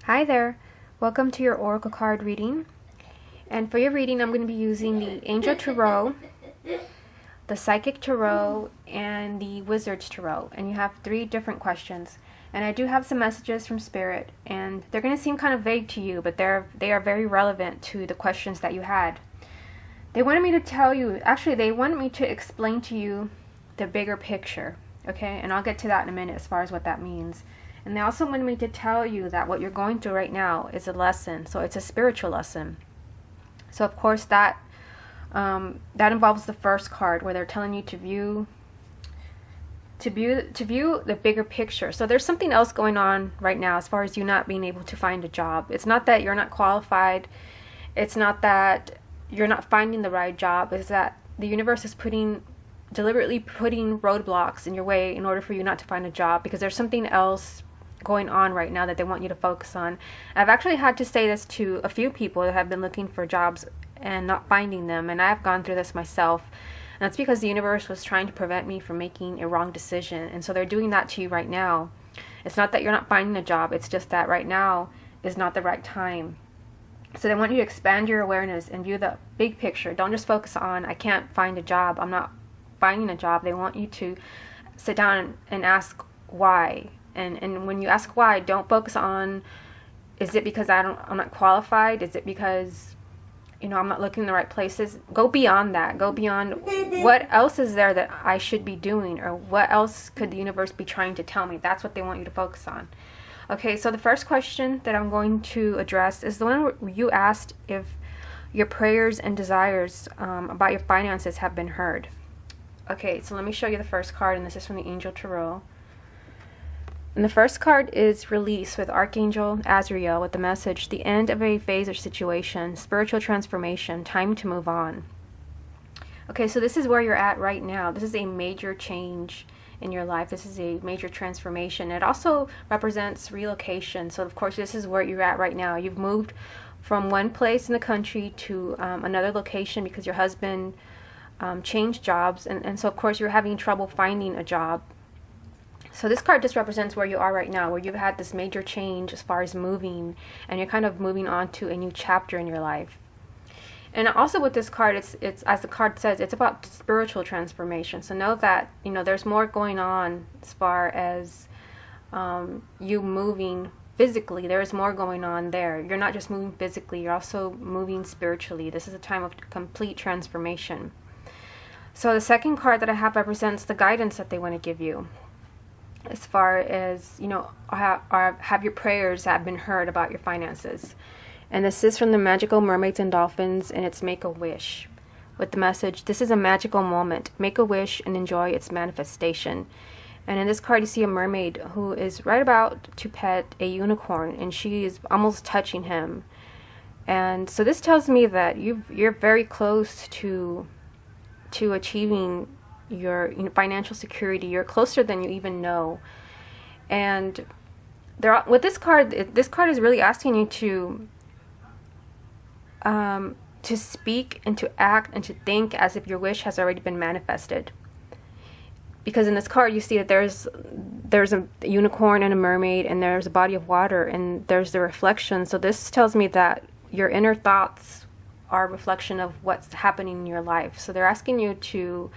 Hi there, welcome to your Oracle card reading. And for your reading, I'm going to be using the Angel Tarot, the Psychic Tarot, and the Wizard's Tarot. And you have 3 different questions. And I do have some messages from Spirit, and they're going to seem kind of vague to you, but they are very relevant to the questions that you had. They wanted me to tell you, actually they wanted me to explain to you the bigger picture, okay? And I'll get to that in a minute as far as what that means. And they also wanted me to tell you that what you're going through right now is a lesson. So it's a spiritual lesson. So of course that involves the first card where they're telling you to view the bigger picture. So there's something else going on right now as far as you not being able to find a job. It's not that you're not qualified. It's not that you're not finding the right job. It's that the universe is deliberately putting roadblocks in your way in order for you not to find a job, because there's something else going on right now that they want you to focus on. I've actually had to say this to a few people that have been looking for jobs and not finding them, and I've gone through this myself. And that's because the universe was trying to prevent me from making a wrong decision, and so they're doing that to you right now. It's not that you're not finding a job, it's just that right now is not the right time. So they want you to expand your awareness and view the big picture. Don't just focus on, I can't find a job, I'm not finding a job. They want you to sit down and ask why. And when you ask why, don't focus on, is it because I'm not qualified? Is it because, I'm not looking in the right places? Go beyond that. Go beyond what else is there that I should be doing, or what else could the universe be trying to tell me? That's what they want you to focus on. Okay, so the first question that I'm going to address is the one where you asked if your prayers and desires about your finances have been heard. Okay, so let me show you the first card, and this is from the Angel Tarot. And the first card is Release with Archangel Azrael with the message, the end of a phase or situation, spiritual transformation, time to move on. Okay, so this is where you're at right now. This is a major change in your life. This is a major transformation. It also represents relocation. So of course, this is where you're at right now. You've moved from one place in the country to another location because your husband changed jobs. And so of course, you're having trouble finding a job. So this card just represents where you are right now, where you've had this major change as far as moving, and you're kind of moving on to a new chapter in your life. And also with this card, it's as the card says, it's about spiritual transformation. So know that, there's more going on as far as you moving physically. There's more going on there. You're not just moving physically, you're also moving spiritually. This is a time of complete transformation. So the second card that I have represents the guidance that they want to give you. As far as, have your prayers have been heard about your finances. And this is from the Magical Mermaids and Dolphins, and it's Make a Wish. With the message, this is a magical moment. Make a wish and enjoy its manifestation. And in this card, you see a mermaid who is right about to pet a unicorn, and she is almost touching him. And so this tells me that you're very close to achieving your financial security. You're closer than you even know. And with this card is really asking you to speak and to act and to think as if your wish has already been manifested. Because in this card you see that there's a unicorn and a mermaid, and there's a body of water, and there's the reflection. So this tells me that your inner thoughts are a reflection of what's happening in your life. So they're asking you to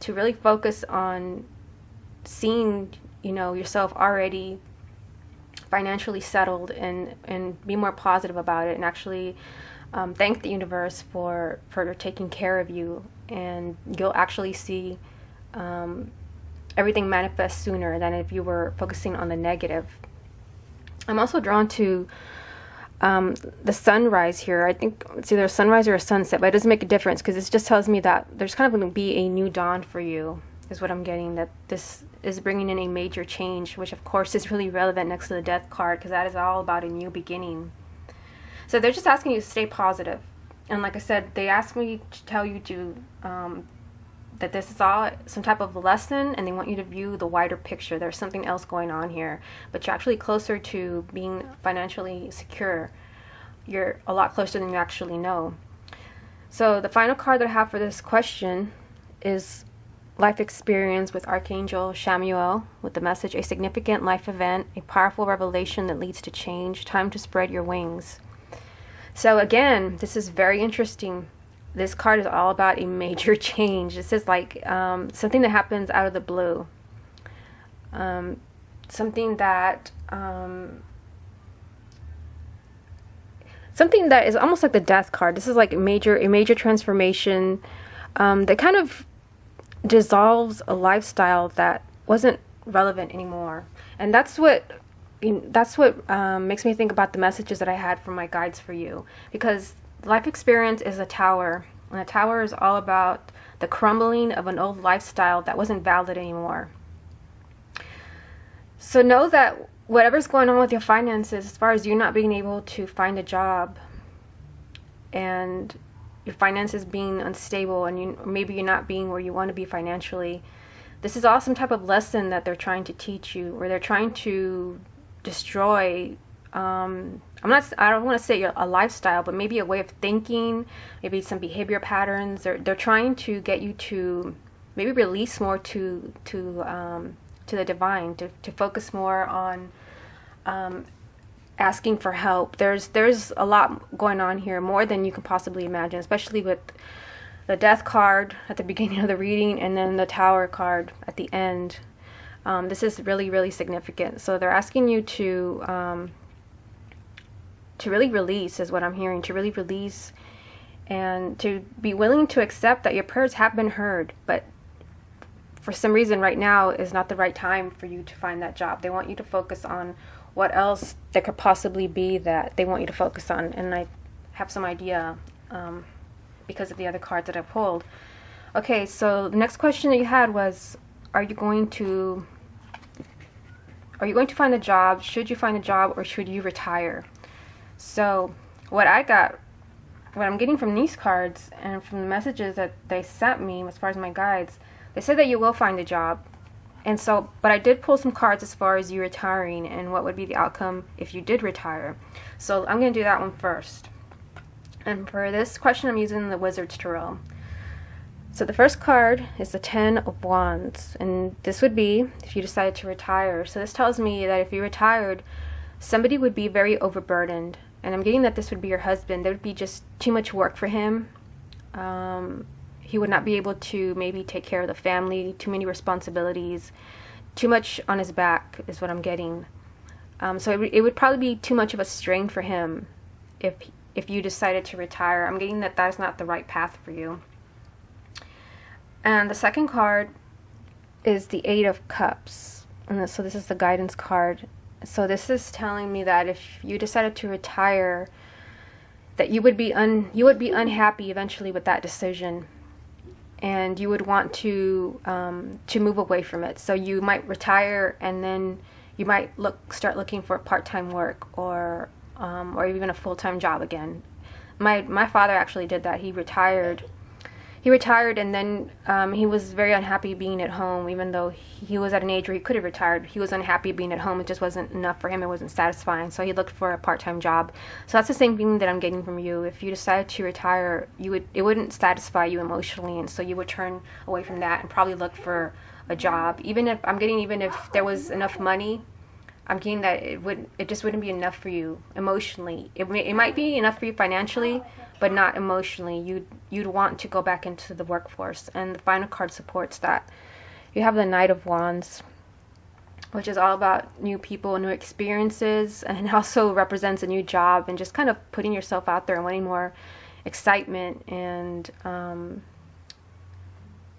really focus on seeing, yourself already financially settled, and be more positive about it, and actually thank the universe for taking care of you, and you'll actually see everything manifest sooner than if you were focusing on the negative. I'm also drawn to the sunrise here. I think it's either a sunrise or a sunset, but it doesn't make a difference, because this just tells me that there's kind of going to be a new dawn for you, is what I'm getting. That this is bringing in a major change, which of course is really relevant next to the Death card, because that is all about a new beginning. So they're just asking you to stay positive. And like I said, they asked me to tell you that this is all some type of lesson, and they want you to view the wider picture. There's something else going on here, but you're actually closer to being financially secure. You're a lot closer than you actually know. So the final card that I have for this question is life experience with Archangel Shamuel with the message, a significant life event, a powerful revelation that leads to change, time to spread your wings. So again, this is very interesting. This card is all about a major change. This is like something that happens out of the blue. Something that is almost like the death card. This is like a major transformation that kind of dissolves a lifestyle that wasn't relevant anymore. And that's what makes me think about the messages that I had from my guides for you, because life experience is a tower, and a tower is all about the crumbling of an old lifestyle that wasn't valid anymore. So know that whatever's going on with your finances, as far as you not being able to find a job and your finances being unstable, and maybe you're not being where you want to be financially, this is all some type of lesson that they're trying to teach you, or they're trying to destroy. I don't want to say a lifestyle, but maybe a way of thinking, maybe some behavior patterns. They're trying to get you to maybe release more to the divine, to focus more on asking for help. There's a lot going on here, more than you can possibly imagine, especially with the death card at the beginning of the reading and then the tower card at the end. This is really, really significant. So they're asking you to really release, is what I'm hearing, to really release and to be willing to accept that your prayers have been heard, but for some reason right now is not the right time for you to find that job. They want you to focus on what else there could possibly be that they want you to focus on. And I have some idea because of the other cards that I pulled. Okay, so the next question that you had was, are you going to find a job? Should you find a job, or should you retire? So what I'm getting from these cards and from the messages that they sent me as far as my guides, they said that you will find a job. And so, but I did pull some cards as far as you retiring and what would be the outcome if you did retire. So I'm going to do that one first. And for this question, I'm using the Wizard's Tarot. So the first card is the Ten of Wands, and this would be if you decided to retire. So this tells me that if you retired, somebody would be very overburdened. And I'm getting that this would be your husband. There would be just too much work for him. He would not be able to maybe take care of the family, too many responsibilities, too much on his back is what I'm getting. So it would probably be too much of a strain for him if you decided to retire. I'm getting that that's not the right path for you. And the second card is the Eight of Cups. And so this is the guidance card. So this is telling me that if you decided to retire, that you would be unhappy eventually with that decision, and you would want to move away from it. So you might retire, and then you might start looking for part-time work or even a full-time job again. My father actually did that. He retired, and then he was very unhappy being at home. Even though he was at an age where he could have retired, he was unhappy being at home. It just wasn't enough for him. It wasn't satisfying. So he looked for a part-time job. So that's the same thing that I'm getting from you. If you decided to retire, it wouldn't satisfy you emotionally, and so you would turn away from that and probably look for a job. Even if there was enough money, I'm getting that it just wouldn't be enough for you emotionally. It might be enough for you financially, but not emotionally. You'd want to go back into the workforce. And the final card supports that. You have the Knight of Wands, which is all about new people, new experiences, and also represents a new job and just kind of putting yourself out there and wanting more excitement and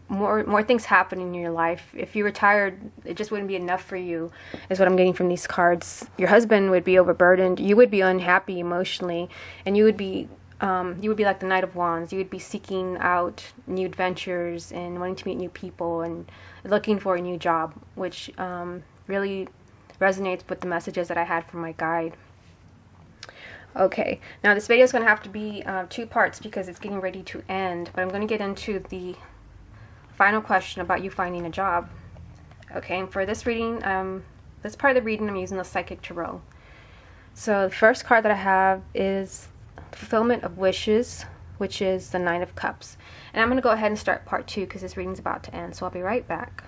more things happening in your life. If you retired, it just wouldn't be enough for you, is what I'm getting from these cards. Your husband would be overburdened. You would be unhappy emotionally, and you would be like the Knight of Wands. You would be seeking out new adventures and wanting to meet new people and looking for a new job, which really resonates with the messages that I had from my guide. Okay, now this video is going to have to be 2 parts because it's getting ready to end, but I'm going to get into the final question about you finding a job. Okay, and for this reading, this part of the reading, I'm using the Psychic Tarot. So the first card that I have is Fulfillment of Wishes, which is the Nine of Cups. And I'm going to go ahead and start part 2 because this reading's about to end, so I'll be right back.